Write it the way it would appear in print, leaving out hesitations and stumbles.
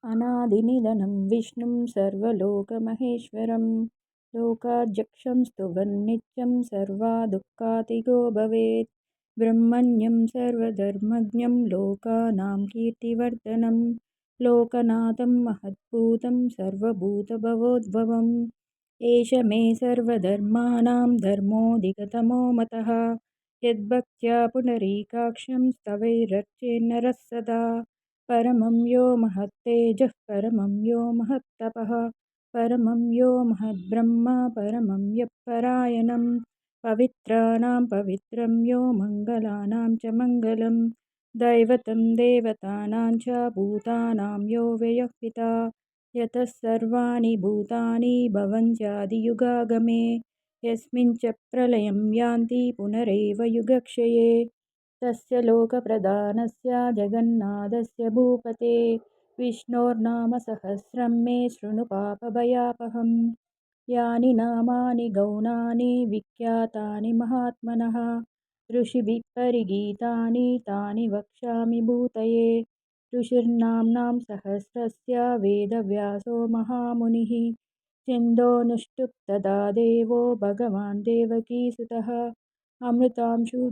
अनादिनिधनं विष्णुं सर्वलोकमहेश्वरं लोकाध्यक्षं स्तुवन्नित्यं सर्वादुःखातिगो भवेत् ब्रह्मण्यं सर्वधर्मज्ञं लोकानां कीर्तिवर्धनं लोकनाथं महद्भूतं सर्वभूतभवोद्भवम् एष मे सर्वधर्माणां धर्मोऽधिकतमो मतः यद्भक्त्या पुनरीकाक्षं स्तवैरर्चेन्नरः सदा परमं यो महत्तेजः परमं यो महत्तपः परमं यो महद्ब्रह्म परमं यःपरायणं पवित्राणां पवित्रं यो मङ्गलानां च मङ्गलं दैवतं देवतानां च भूतानां यो व्ययः यतः सर्वाणि भूतानि भवन्त्यादियुगागमे यस्मिन् च प्रलयं यान्ति पुनरेव युगक्षये तस्य लोकप्रधानस्य जगन्नाथस्य भूपते विष्णोर्नामसहस्रं मे शृणु पापभयापहम् यानि नामानि गौणानि विख्यातानि महात्मनः ऋषिभिः परिगीतानि तानि वक्ष्यामि भूतये ऋषिर्नाम्नां सहस्रस्य वेदव्यासो महामुनिः छन्दोनुष्टुप् तदा देवो भगवान् देवकीसुतः अमृतांशु